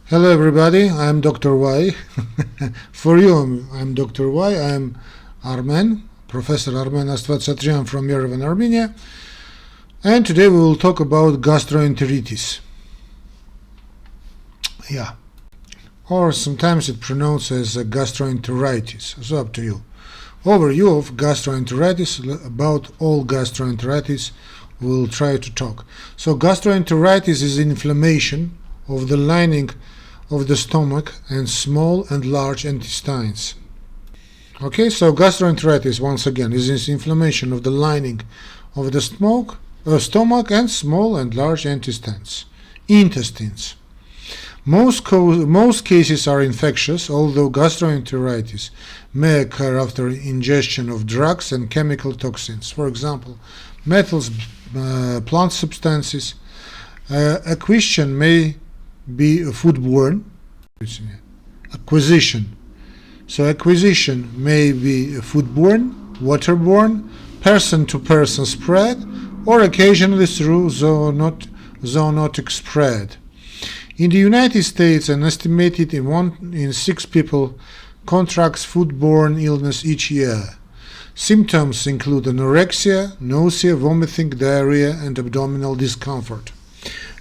Hello everybody, I'm Dr. Y. For you, I'm Dr. Y. I'm Armen, Professor Armen Astvatsatryan from Yerevan, Armenia. And today we will talk about gastroenteritis. Yeah. Or sometimes it's pronounced as gastroenteritis. So up to you. Overview of gastroenteritis. About all gastroenteritis we'll try to talk. So gastroenteritis is inflammation of the lining of the stomach and small and large intestines. Okay, so gastroenteritis once again is inflammation of the lining of the stomach and small and large intestines. Most cases are infectious, although gastroenteritis may occur after ingestion of drugs and chemical toxins, for example, metals, plant substances. Acquisition may be foodborne. Acquisition may be foodborne, waterborne, person-to-person spread, or occasionally through zoonotic spread. In the United States, an estimated 1 in 6 people contracts foodborne illness each year. Symptoms include anorexia, nausea, vomiting, diarrhea, and abdominal discomfort.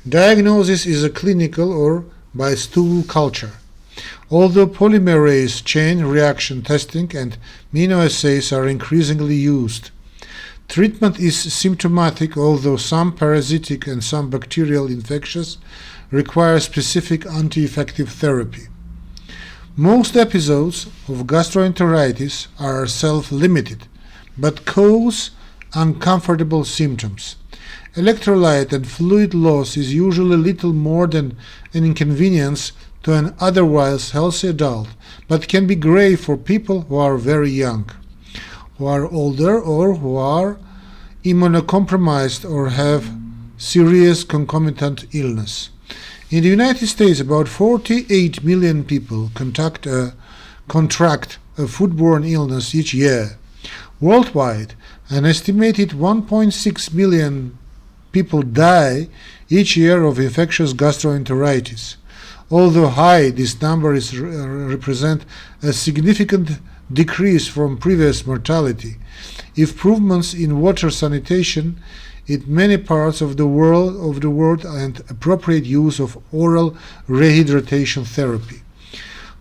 Diagnosis is a clinical or by stool culture. Although polymerase chain reaction testing and immunoassays are increasingly used. Treatment is symptomatic, although some parasitic and some bacterial infections require specific anti-infective therapy. Most episodes of gastroenteritis are self-limited, but cause uncomfortable symptoms. Electrolyte and fluid loss is usually little more than an inconvenience to an otherwise healthy adult, but can be grave for people who are very young, who are older, or who are immunocompromised or have serious concomitant illness. In the United States, about 48 million people contract a foodborne illness each year. Worldwide, an estimated 1.6 million people die each year of infectious gastroenteritis. Although high, this number represents a significant decrease from previous mortality. Improvements in water sanitation in many parts of the world and appropriate use of oral rehydration therapy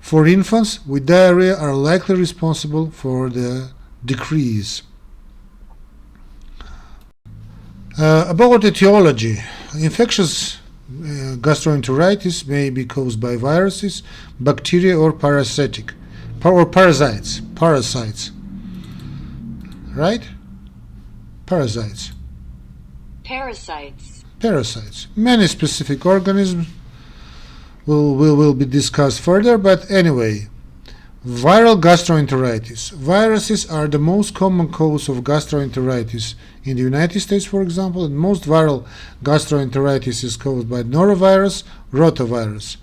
for infants with diarrhea are likely responsible for the decrease. About etiology, infectious gastroenteritis may be caused by viruses, bacteria, or parasites. Right? Parasites. Many specific organisms will be discussed further, but anyway. Viral gastroenteritis. Viruses are the most common cause of gastroenteritis in the United States, for example, and most viral gastroenteritis is caused by norovirus, rotavirus.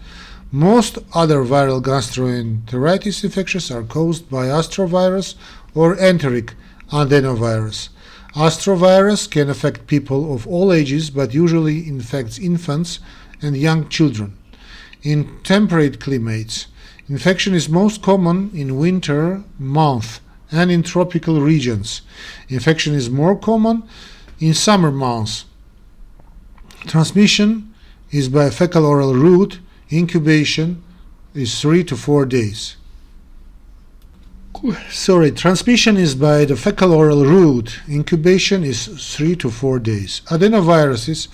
Most other viral gastroenteritis infections are caused by astrovirus or enteric adenovirus. Astrovirus can affect people of all ages, but usually infects infants and young children. In temperate climates, infection is most common in winter months and in tropical regions. Infection is more common in summer months. Transmission is by fecal-oral route. Incubation is 3 to 4 days. Transmission is by the fecal-oral route. Incubation is 3 to 4 days. Adenoviruses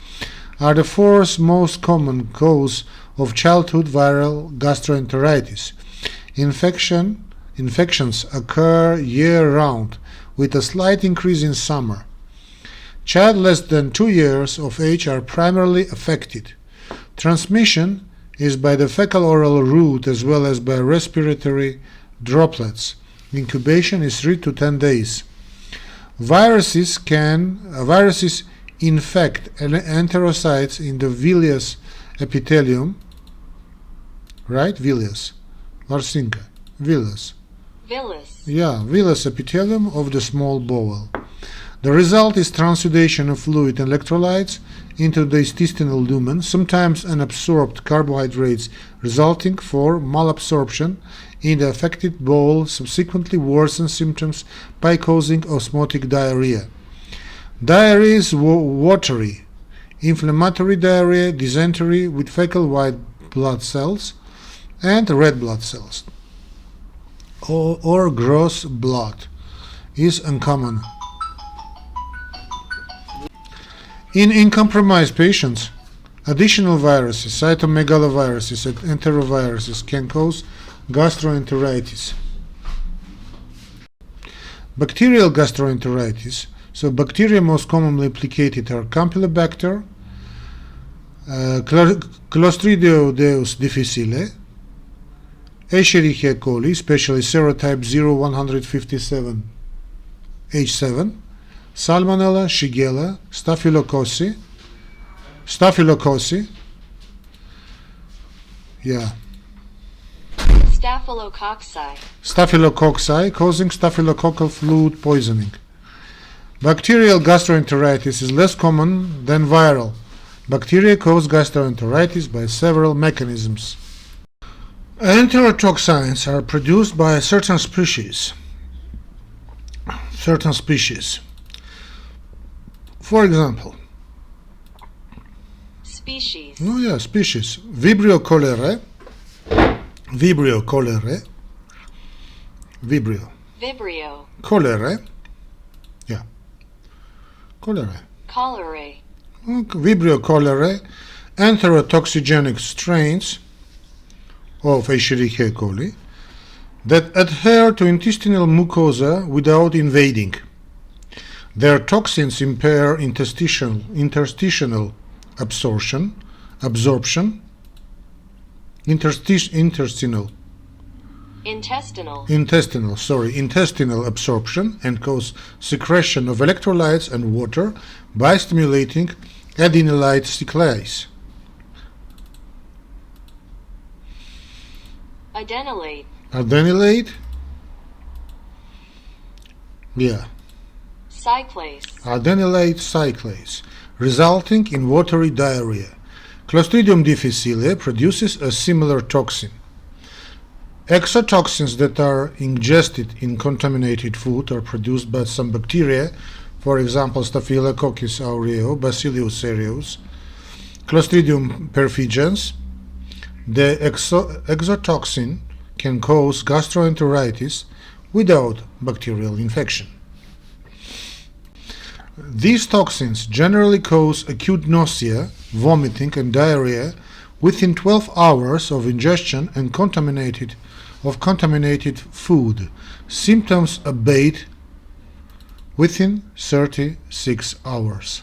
are the fourth most common cause of childhood viral gastroenteritis. Infections occur year-round, with a slight increase in summer. Children less than 2 years of age are primarily affected. Transmission is by the fecal-oral route as well as by respiratory droplets. Incubation is 3 to 10 days. Viruses infect enterocytes in the villus epithelium, right? Villus. Varsinka. Villus. Villus. Yeah, villus epithelium of the small bowel. The result is transudation of fluid and electrolytes into the intestinal lumen, sometimes unabsorbed carbohydrates resulting for malabsorption in the affected bowel subsequently worsen symptoms by causing osmotic diarrhea. Diarrhea is watery, inflammatory diarrhea, dysentery with fecal white blood cells and red blood cells, or gross blood, is uncommon. In uncompromised patients, additional viruses, cytomegaloviruses and enteroviruses can cause gastroenteritis. Bacterial gastroenteritis. So bacteria most commonly implicated are Campylobacter, Clostridium difficile, Escherichia coli, especially serotype 0157H7, Salmonella, Shigella, Staphylococci, Staphylococci causing staphylococcal fluid poisoning. Bacterial gastroenteritis is less common than viral. Bacteria cause gastroenteritis by several mechanisms. Enterotoxins are produced by certain species. For example, species. Vibrio cholerae. Cholerae. Vibrio cholerae, enterotoxigenic strains of Escherichia coli that adhere to intestinal mucosa without invading. Their toxins impair intestinal absorption, and cause secretion of electrolytes and water by stimulating adenylate cyclase. Adenylate? Adenylate cyclase, resulting in watery diarrhea. Clostridium difficile produces a similar toxin. Exotoxins that are ingested in contaminated food are produced by some bacteria, for example Staphylococcus aureus, Bacillus cereus, Clostridium perfringens. The exotoxin can cause gastroenteritis without bacterial infection. These toxins generally cause acute nausea, vomiting, and diarrhea within 12 hours of ingestion and contaminated food. Symptoms abate within 36 hours.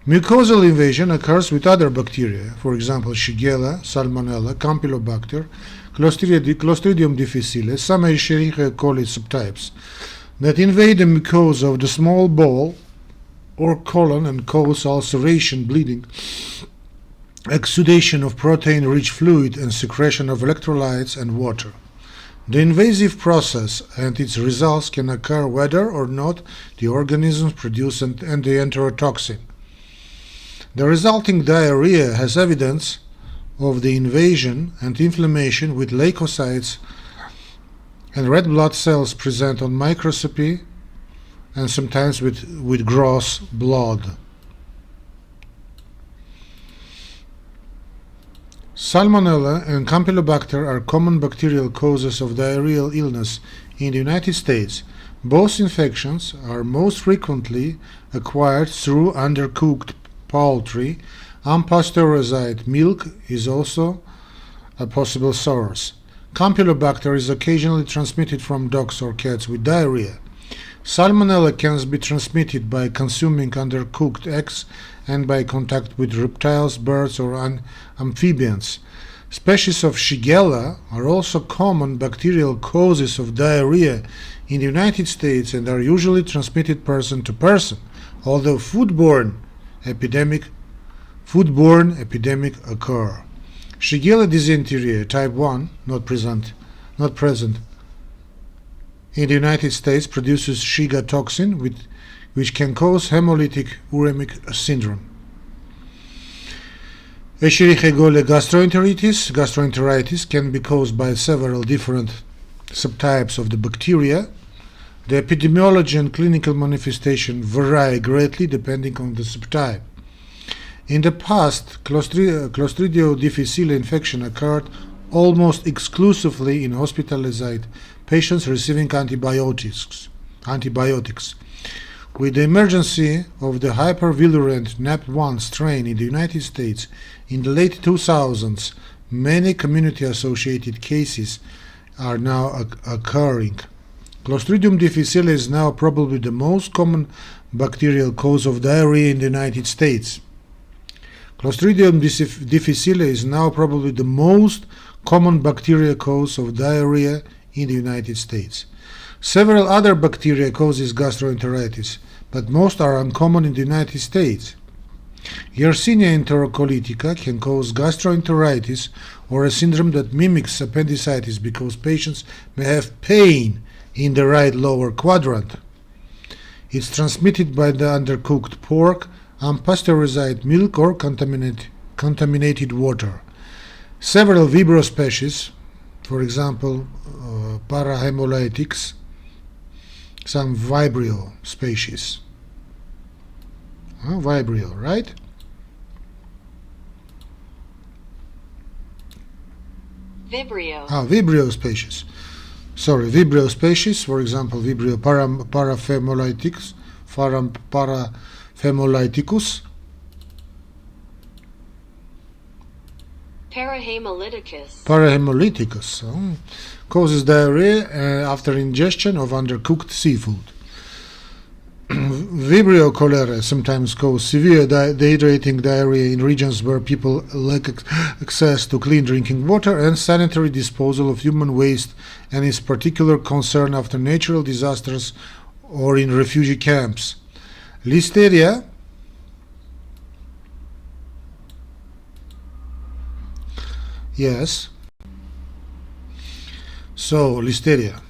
Mucosal invasion occurs with other bacteria, for example Shigella, Salmonella, Campylobacter, Clostridium difficile, some Escherichia coli subtypes, that invade the mucosa of the small bowel or colon and cause ulceration, bleeding, exudation of protein-rich fluid, and secretion of electrolytes and water. The invasive process and its results can occur whether or not the organisms produce the enterotoxin. The resulting diarrhea has evidence of the invasion and inflammation, with leukocytes and red blood cells present on microscopy and sometimes with gross blood. Salmonella and Campylobacter are common bacterial causes of diarrheal illness in the United States. Both infections are most frequently acquired through undercooked poultry. Unpasteurized milk is also a possible source. Campylobacter is occasionally transmitted from dogs or cats with diarrhea. Salmonella can be transmitted by consuming undercooked eggs and by contact with reptiles, birds, or amphibians. Species of Shigella are also common bacterial causes of diarrhea in the United States and are usually transmitted person to person, although foodborne epidemic occur. Shigella dysentery type 1 not present in the United States produces Shiga toxin, which can cause hemolytic uremic syndrome. Escherichia coli gastroenteritis can be caused by several different subtypes of the bacteria. The epidemiology and clinical manifestation vary greatly depending on the subtype. In the past, Clostridium difficile infection occurred almost exclusively in hospitalized patients receiving antibiotics. With the emergence of the hypervirulent NAP1 strain in the United States in the late 2000s, many community-associated cases are now occurring. Clostridium difficile is now probably the most common bacterial cause of diarrhea in the United States. Clostridium difficile is now probably the most common bacterial cause of diarrhea in the United States. Several other bacteria causes gastroenteritis, but most are uncommon in the United States. Yersinia enterocolitica can cause gastroenteritis or a syndrome that mimics appendicitis because patients may have pain in the right lower quadrant. It's transmitted by the undercooked pork, unpasteurized milk, or contaminated water. Several Vibrio species, for example, parahemolytics, some Vibrio species. Vibrio, right? Vibrio species. Vibrio species, for example, Vibrio parahemolyticus, Parahemolyticus causes diarrhea after ingestion of undercooked seafood. Vibrio cholerae sometimes cause severe dehydrating diarrhea in regions where people lack access to clean drinking water and sanitary disposal of human waste, and is particular concern after natural disasters or in refugee camps. Listeria Yes. So, Listeria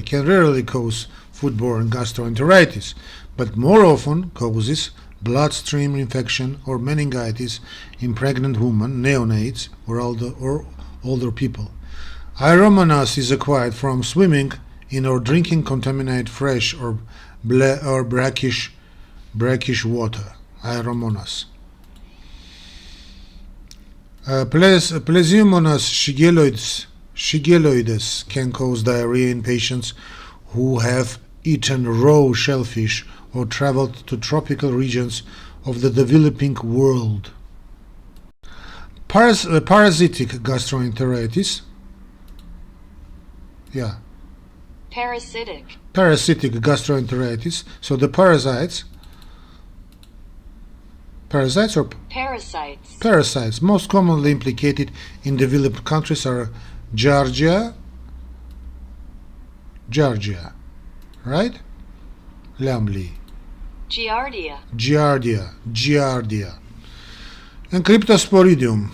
can rarely cause foodborne gastroenteritis, but more often causes bloodstream infection or meningitis in pregnant women, neonates, or older people. Aeromonas is acquired from swimming in or drinking contaminated fresh or brackish water. Aeromonas. Plesiomonas shigelloides can cause diarrhea in patients who have eaten raw shellfish or traveled to tropical regions of the developing world. Parasitic gastroenteritis. Parasitic gastroenteritis. So the parasites most commonly implicated in developed countries are Giardia, right? Lambli. Giardia, and Cryptosporidium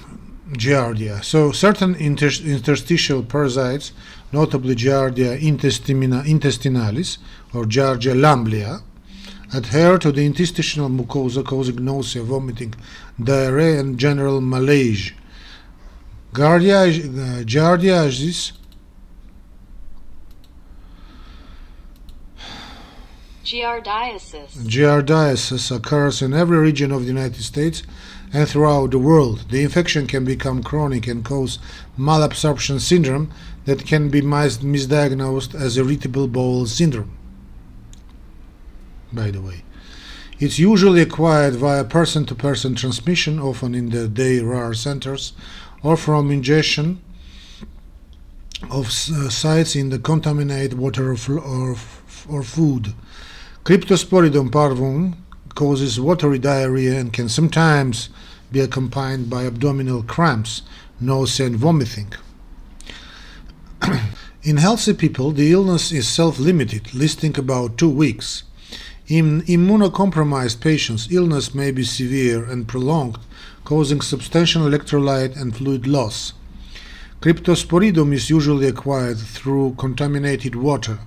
Giardia. So certain interstitial parasites, notably Giardia intestinalis or Giardia lamblia, adhere to the intestinal mucosa, causing nausea, vomiting, diarrhea, and general malaise. Giardiasis occurs in every region of the United States and throughout the world. The infection can become chronic and cause malabsorption syndrome that can be misdiagnosed as irritable bowel syndrome. By the way, it's usually acquired via person-to-person transmission, often in the day-rare centers, or from ingestion of sites in the contaminated water or food. Cryptosporidium parvum causes watery diarrhea and can sometimes be accompanied by abdominal cramps, nausea, and vomiting. In healthy people, the illness is self-limited, lasting about 2 weeks. In immunocompromised patients, illness may be severe and prolonged, causing substantial electrolyte and fluid loss. Cryptosporidum is usually acquired through contaminated water.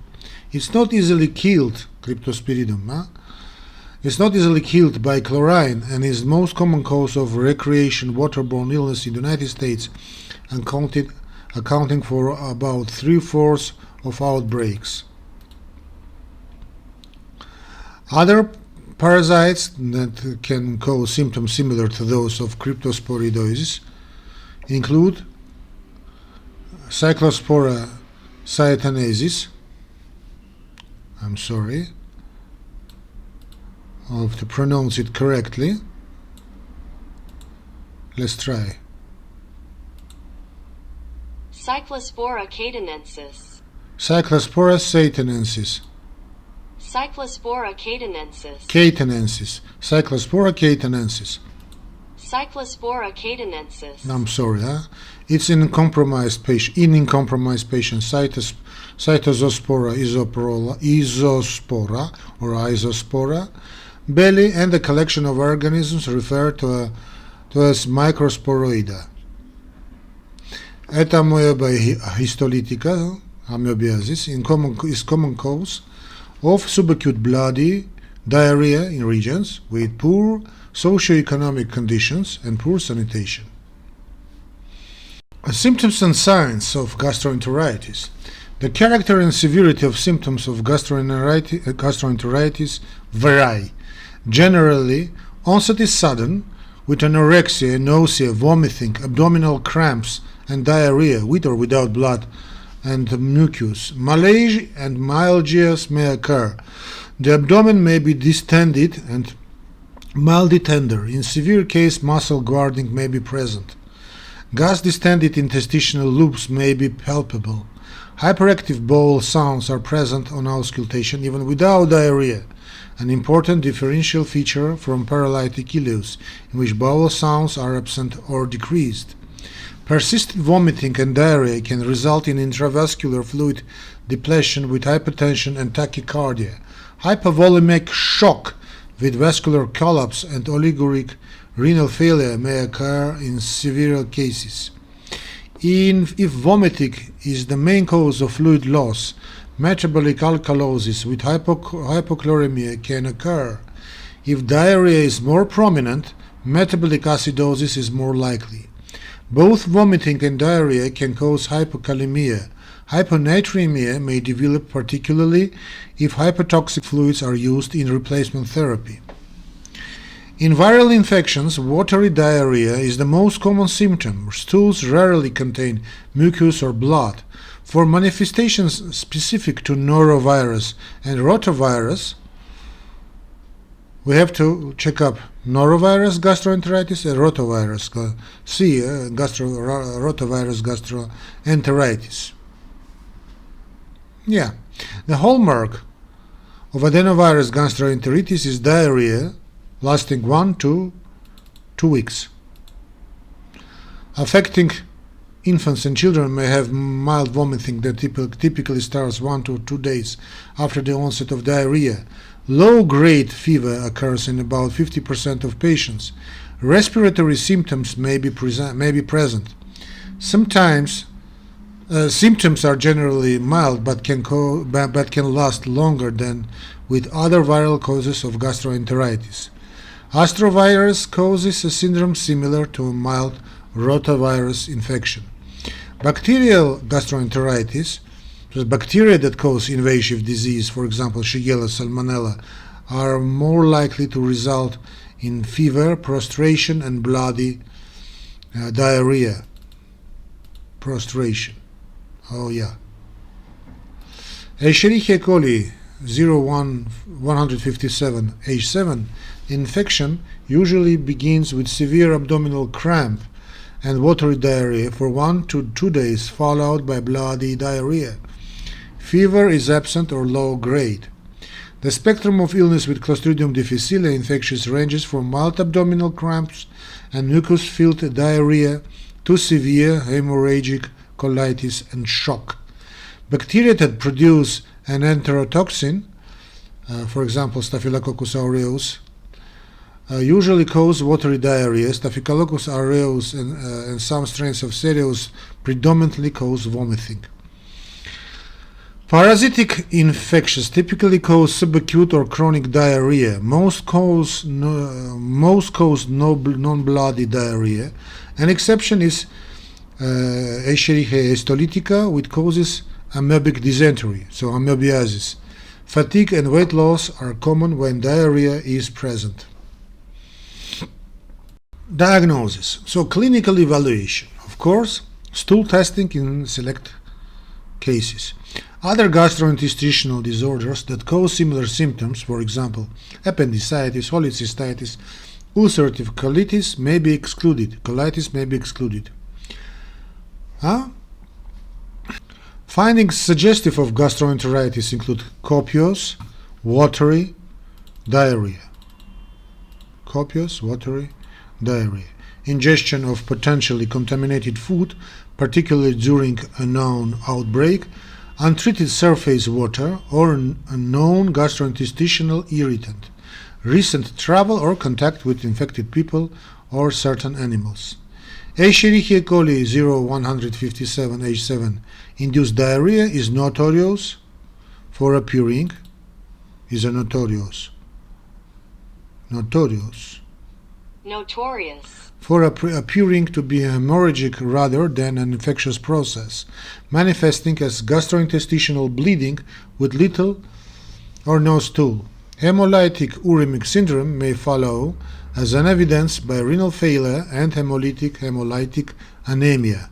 It's not easily killed, Cryptosporidum. It's not easily killed by chlorine and is the most common cause of recreation waterborne illness in the United States, accounting for about 3/4 of outbreaks. Other parasites that can cause symptoms similar to those of cryptosporidosis include Cyclospora cyatanensis. I'm sorry, I have to pronounce it correctly. Let's try. Cyclospora catanensis. Cyclospora cyatanensis. Cyclospora catanensis. Catanensis. Cyclospora catanensis. Cyclospora catanensis. I'm sorry, It's in compromised patients. Cytozospora isospora or isospora, belly, and a collection of organisms referred to as microsporoida. Etamoeba histolytica, amoebiasis, is common cause of subacute bloody diarrhea in regions with poor socioeconomic conditions and poor sanitation. Symptoms and signs of gastroenteritis. The character and severity of symptoms of gastroenteritis vary. Generally, onset is sudden, with anorexia, nausea, vomiting, abdominal cramps, and diarrhea, with or without blood and mucus. Malaise and myalgias may occur. The abdomen may be distended and mildly tender. In severe case, muscle guarding may be present. Gas-distended intestinal loops may be palpable. Hyperactive bowel sounds are present on auscultation even without diarrhea, an important differential feature from paralytic ileus, in which bowel sounds are absent or decreased. Persistent vomiting and diarrhea can result in intravascular fluid depletion with hypertension and tachycardia. Hypovolemic shock with vascular collapse and oliguric renal failure may occur in severe cases. If vomiting is the main cause of fluid loss, metabolic alkalosis with hypochloremia can occur. If diarrhea is more prominent, metabolic acidosis is more likely. Both vomiting and diarrhea can cause hypokalemia. Hyponatremia may develop particularly if hypotoxic fluids are used in replacement therapy. In viral infections, watery diarrhea is the most common symptom. Stools rarely contain mucus or blood. For manifestations specific to norovirus and rotavirus, we have to check up norovirus gastroenteritis and rotavirus rotavirus gastroenteritis. The hallmark of adenovirus gastroenteritis is diarrhea lasting 1 to 2 weeks. Affecting infants and children may have mild vomiting that typically starts 1 to 2 days after the onset of diarrhea. Low-grade fever occurs in about 50% of patients. Respiratory symptoms may be present. Sometimes symptoms are generally mild but can last longer than with other viral causes of gastroenteritis. Astrovirus causes a syndrome similar to a mild rotavirus infection. Bacterial gastroenteritis, bacteria that cause invasive disease, for example Shigella, Salmonella, are more likely to result in fever, prostration, and bloody diarrhea. Prostration. Escherichia coli 157H7 infection usually begins with severe abdominal cramp and watery diarrhea for 1 to 2 days, followed by bloody diarrhea. Fever is absent or low grade. The spectrum of illness with Clostridium difficile infectious ranges from mild abdominal cramps and mucus-filled diarrhea to severe hemorrhagic colitis and shock. Bacteria that produce an enterotoxin, for example Staphylococcus aureus, usually cause watery diarrhea. Staphylococcus aureus and some strains of cereus predominantly cause vomiting. Parasitic infections typically cause subacute or chronic diarrhea. Most cause non-bloody diarrhea. An exception is Escherichia histolytica, which causes amoebic dysentery, so amoebiasis. Fatigue and weight loss are common when diarrhea is present. Diagnosis. So clinical evaluation. Of course, stool testing in select cases. Other gastrointestinal disorders that cause similar symptoms, for example, appendicitis, cholecystitis, ulcerative colitis may be excluded. Findings suggestive of gastroenteritis include copious, watery diarrhea. Ingestion of potentially contaminated food, particularly during a known outbreak, untreated surface water, or a known gastrointestinal irritant, recent travel or contact with infected people or certain animals. Escherichia coli 0157H7 induced diarrhea is notorious for appearing appearing to be hemorrhagic rather than an infectious process, manifesting as gastrointestinal bleeding with little or no stool. Hemolytic uremic syndrome may follow as an evidence by renal failure and hemolytic anemia.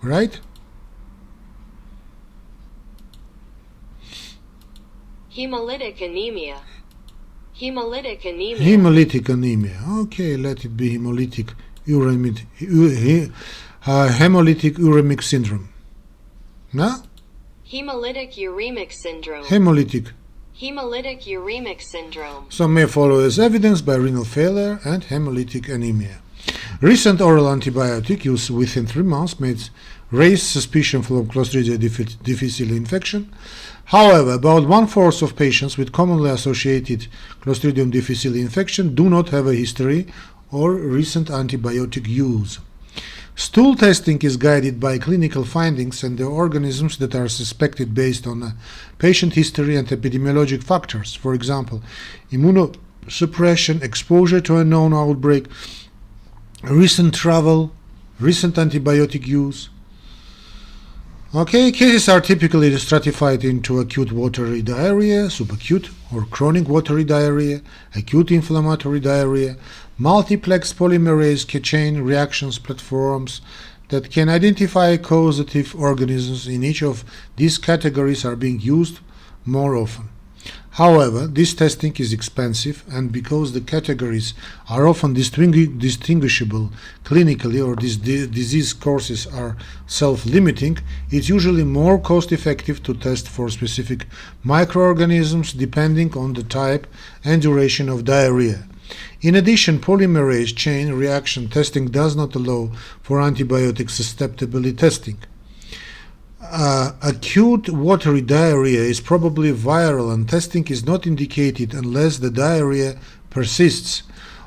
Right? Hemolytic anemia. Okay, let it be hemolytic uremic syndrome. No? Hemolytic uremic syndrome. Hemolytic uremic syndrome. So may follow as evidence by renal failure and hemolytic anemia. Recent oral antibiotic use within 3 months may raise suspicion for Clostridium difficile infection. However, about 1/4 of patients with commonly associated Clostridium difficile infection do not have a history or recent antibiotic use. Stool testing is guided by clinical findings and the organisms that are suspected based on patient history and epidemiologic factors. For example, immunosuppression, exposure to a known outbreak, recent travel, recent antibiotic use. Okay, cases are typically stratified into acute watery diarrhea, subacute or chronic watery diarrhea, acute inflammatory diarrhea, multiplex polymerase chain reactions platforms that can identify causative organisms in each of these categories are being used more often. However, this testing is expensive, and because the categories are often distinguishable clinically or these disease courses are self-limiting, it's usually more cost-effective to test for specific microorganisms depending on the type and duration of diarrhea. In addition, polymerase chain reaction testing does not allow for antibiotic susceptibility testing. Acute watery diarrhea is probably viral and testing is not indicated unless the diarrhea persists.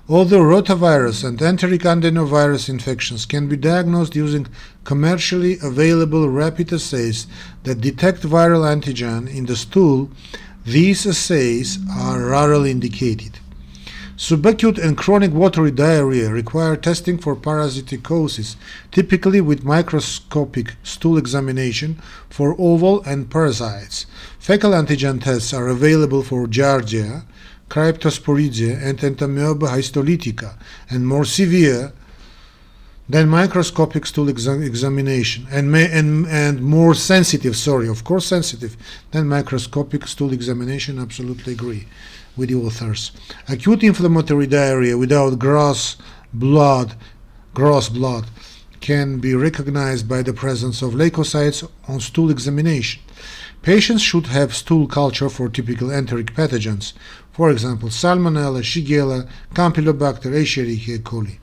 Although rotavirus and enteric adenovirus infections can be diagnosed using commercially available rapid assays that detect viral antigen in the stool, these assays are rarely indicated. Subacute and chronic watery diarrhea require testing for parasiticosis, typically with microscopic stool examination for oval and parasites. Fecal antigen tests are available for Giardia, Cryptosporidia, and Entamoeba histolytica, and more severe than microscopic stool examination, and more sensitive, sensitive than microscopic stool examination. Absolutely agree with the authors. Acute inflammatory diarrhea without gross blood can be recognized by the presence of leukocytes on stool examination. Patients should have stool culture for typical enteric pathogens, for example, Salmonella, Shigella, Campylobacter, Escherichia coli.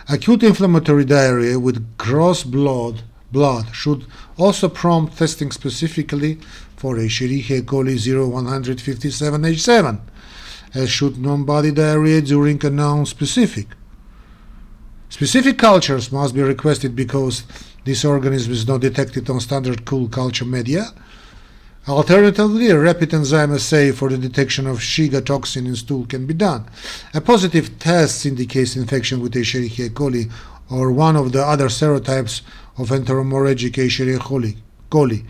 Acute inflammatory diarrhea with gross blood blood should also prompt testing specifically for Escherichia coli 0157H7, as should non-body diarrhea during a non-specific. Specific cultures must be requested because this organism is not detected on standard cool culture media. Alternatively, a rapid enzyme assay for the detection of Shiga toxin in stool can be done. A positive test indicates infection with Escherichia coli or one of the other serotypes of enteromorphic Escherichia coli.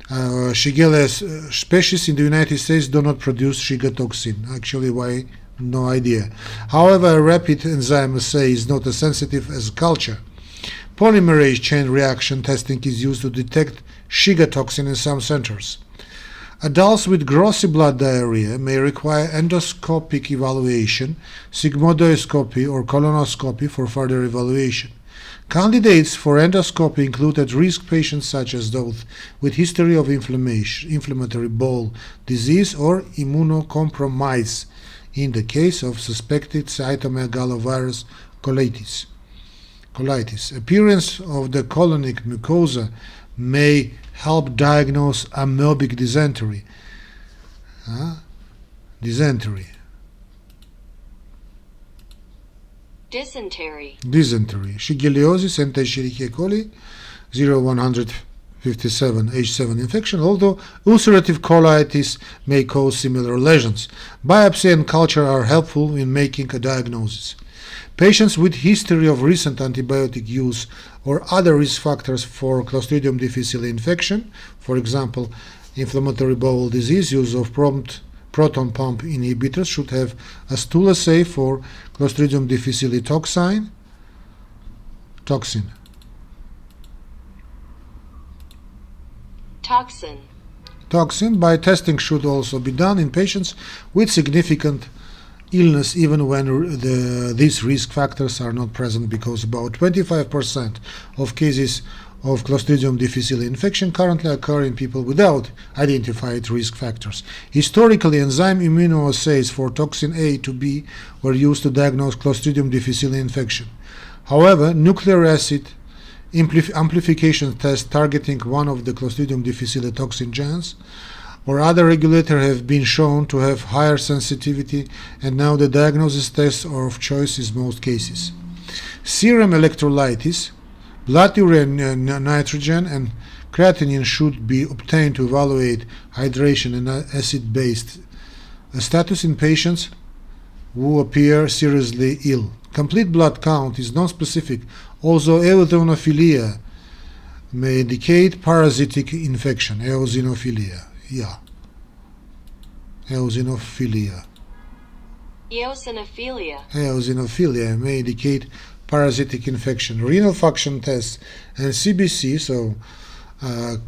Shigella species in the United States do not produce Shiga toxin. Actually, why? No idea. However, a rapid enzyme assay is not as sensitive as culture. Polymerase chain reaction testing is used to detect Shiga toxin in some centers. Adults with grossy blood diarrhea may require endoscopic evaluation, sigmoidoscopy, or colonoscopy for further evaluation. Candidates for endoscopy include at-risk patients such as those with history of inflammatory bowel disease or immunocompromise in the case of suspected cytomegalovirus colitis. Appearance of the colonic mucosa may help diagnose amoebic dysentery. Dysentery. Shigellosis and Escherichia coli 0157H7 infection, although ulcerative colitis may cause similar lesions. Biopsy and culture are helpful in making a diagnosis. Patients with history of recent antibiotic use or other risk factors for Clostridium difficile infection, for example, inflammatory bowel disease, use of prompt proton pump inhibitors, should have a stool assay for Clostridium difficile toxin. Toxin by testing should also be done in patients with significant illness even when these risk factors are not present, because about 25% of cases of Clostridium difficile infection currently occur in people without identified risk factors. Historically, enzyme immunoassays for toxin A to B were used to diagnose Clostridium difficile infection. However, nucleic acid amplification tests targeting one of the Clostridium difficile toxin genes or other regulator have been shown to have higher sensitivity, and now the diagnosis test of choice in most cases. Serum electrolytes, blood urea nitrogen, and creatinine should be obtained to evaluate hydration and acid-based status in patients who appear seriously ill. Complete blood count is non-specific, although eosinophilia may indicate parasitic infection. Eosinophilia may indicate parasitic infection. Renal function tests and CBC, so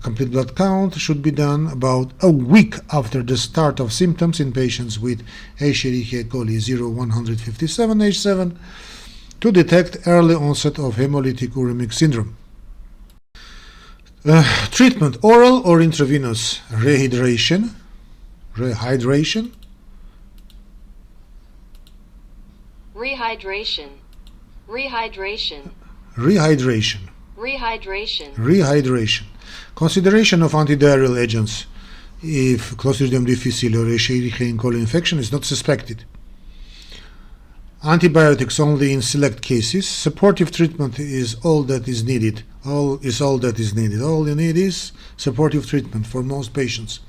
complete blood count, should be done about a week after the start of symptoms in patients with Escherichia coli 0157H7 to detect early onset of hemolytic uremic syndrome. Treatment: oral or intravenous rehydration. Rehydration. Consideration of antidiarrheal agents if Clostridium difficile or Escherichia coli infection is not suspected. Antibiotics only in select cases. Supportive treatment is all that is needed. All you need is supportive treatment for most patients.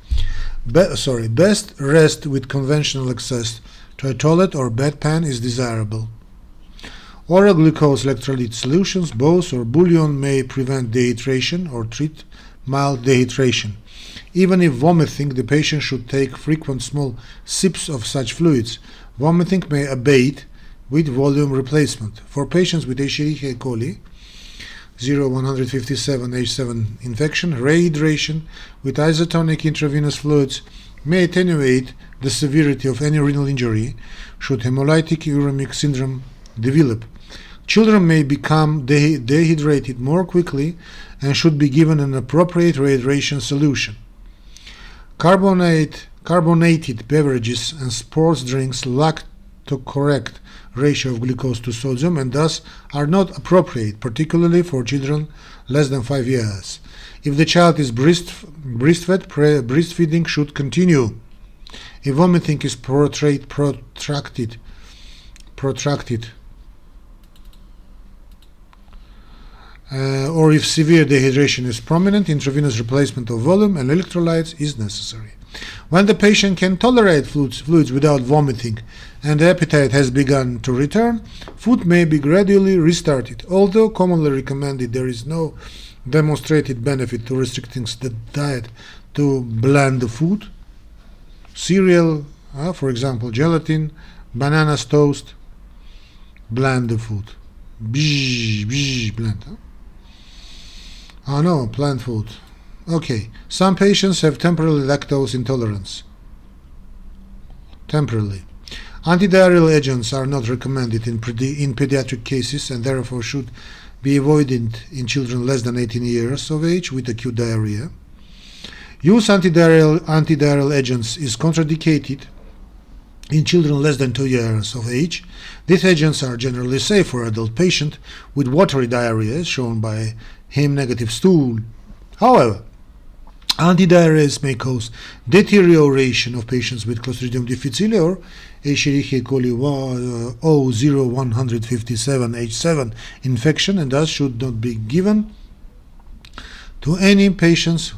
Best rest with conventional access to a toilet or bedpan is desirable. Oral glucose electrolyte solutions, both or bouillon, may prevent dehydration or treat mild dehydration. Even if vomiting, the patient should take frequent small sips of such fluids. Vomiting may abate with volume replacement. For patients with Escherichia coli 0157H7 infection, rehydration with isotonic intravenous fluids may attenuate the severity of any renal injury should hemolytic uremic syndrome develop. Children may become dehydrated more quickly and should be given an appropriate rehydration solution. Carbonated beverages and sports drinks lack to correct ratio of glucose to sodium and thus are not appropriate, particularly for children less than 5 years. If the child is breastfed, breastfeeding should continue. If vomiting is protracted, or if severe dehydration is prominent, intravenous replacement of volume and electrolytes is necessary. When the patient can tolerate fluids without vomiting and the appetite has begun to return, food may be gradually restarted. Although commonly recommended, there is no demonstrated benefit to restricting the diet to bland food. Cereal, for example, gelatin, bananas, toast, bland food. Bland. No, plant food. Okay, some patients have temporary lactose intolerance. Temporarily. Antidiarrheal agents are not recommended in pediatric cases and therefore should be avoided in children less than 18 years of age with acute diarrhea. Use antidiarrheal agents is contraindicated in children less than 2 years of age. These agents are generally safe for adult patients with watery diarrhea, shown by Heme-negative stool. However, antidiarrheals may cause deterioration of patients with Clostridium difficile or Escherichia coli O0157H7 infection and thus should not be given to any patients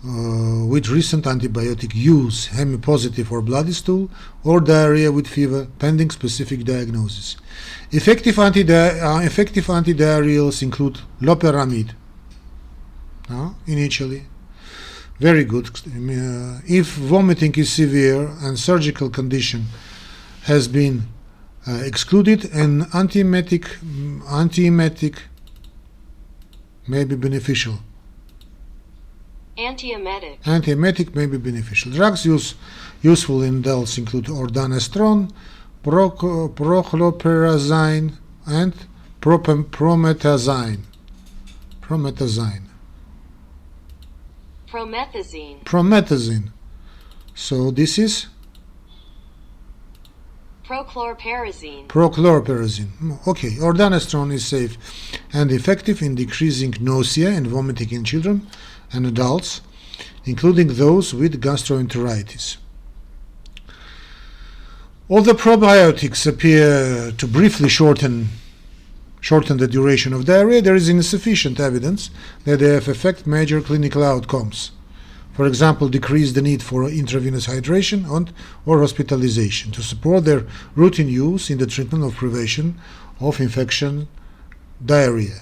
with recent antibiotic use, hemipositive or bloody stool, or diarrhea with fever, pending specific diagnosis. Effective antidiarrheals include loperamide, initially. Very good. If vomiting is severe and surgical condition has been excluded, an antiemetic may be beneficial. Antiemetic may be beneficial. Drugs useful in adults include ordanestron, prochlorperazine, and promethazine. So this is prochlorperazine. Okay, ordanestron is safe and effective in decreasing nausea and vomiting in children and adults, including those with gastroenteritis. Although probiotics appear to briefly shorten the duration of diarrhea, there is insufficient evidence that they have affected major clinical outcomes. For example, decrease the need for intravenous hydration or hospitalization to support their routine use in the treatment of prevention of infection diarrhea.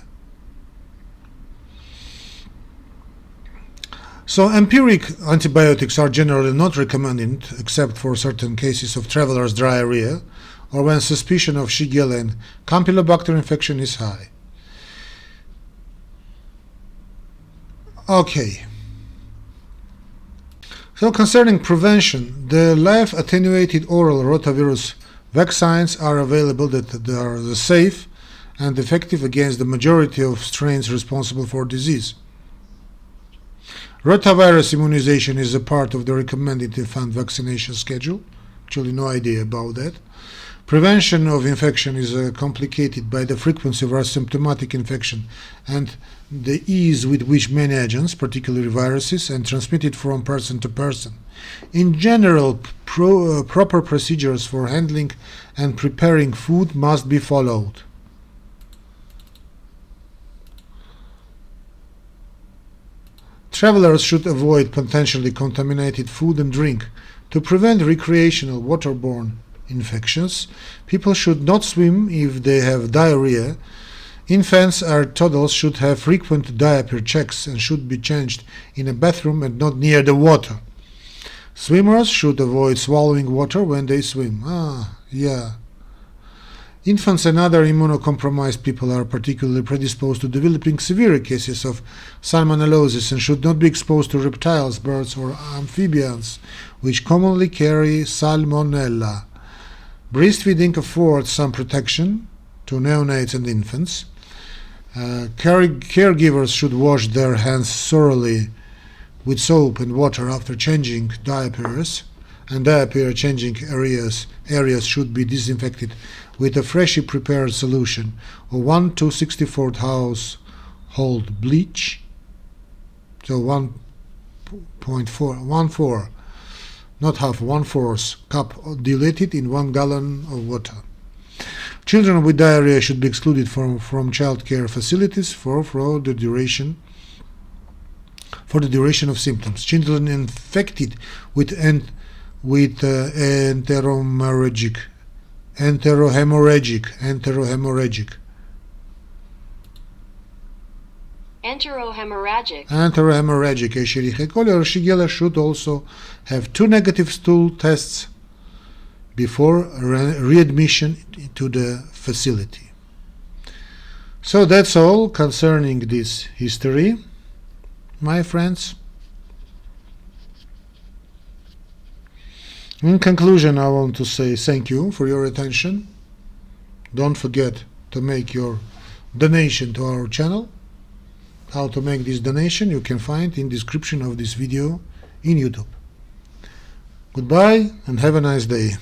So empiric antibiotics are generally not recommended except for certain cases of traveler's diarrhea or when suspicion of Shigella and Campylobacter infection is high. Okay. So concerning prevention, the live-attenuated oral rotavirus vaccines are available that are safe and effective against the majority of strains responsible for disease. Rotavirus immunization is a part of the recommended infant vaccination schedule. Actually, no idea about that. Prevention of infection is complicated by the frequency of asymptomatic infection and the ease with which many agents, particularly viruses, are transmitted from person to person. In general, proper procedures for handling and preparing food must be followed. Travelers should avoid potentially contaminated food and drink. To prevent recreational waterborne infections, people should not swim if they have diarrhea. Infants or toddlers should have frequent diaper checks and should be changed in a bathroom and not near the water. Swimmers should avoid swallowing water when they swim. Infants and other immunocompromised people are particularly predisposed to developing severe cases of salmonellosis and should not be exposed to reptiles, birds, or amphibians, which commonly carry salmonella. Breastfeeding affords some protection to neonates and infants. Caregivers should wash their hands thoroughly with soap and water after changing diapers and diarrhea changing areas should be disinfected with a freshly prepared solution of 1 to 64 household bleach, so 1.4, not half, 1/4 cup diluted in 1 gallon of water. Children with diarrhea should be excluded from child care facilities for the duration of symptoms. Children infected with enterohemorrhagic Escherichia coli or Shigella should also have 2 negative stool tests before readmission to the facility. So that's all concerning this history, my friends. In conclusion, I want to say thank you for your attention. Don't forget to make your donation to our channel. How to make this donation you can find in description of this video in YouTube. Goodbye and have a nice day.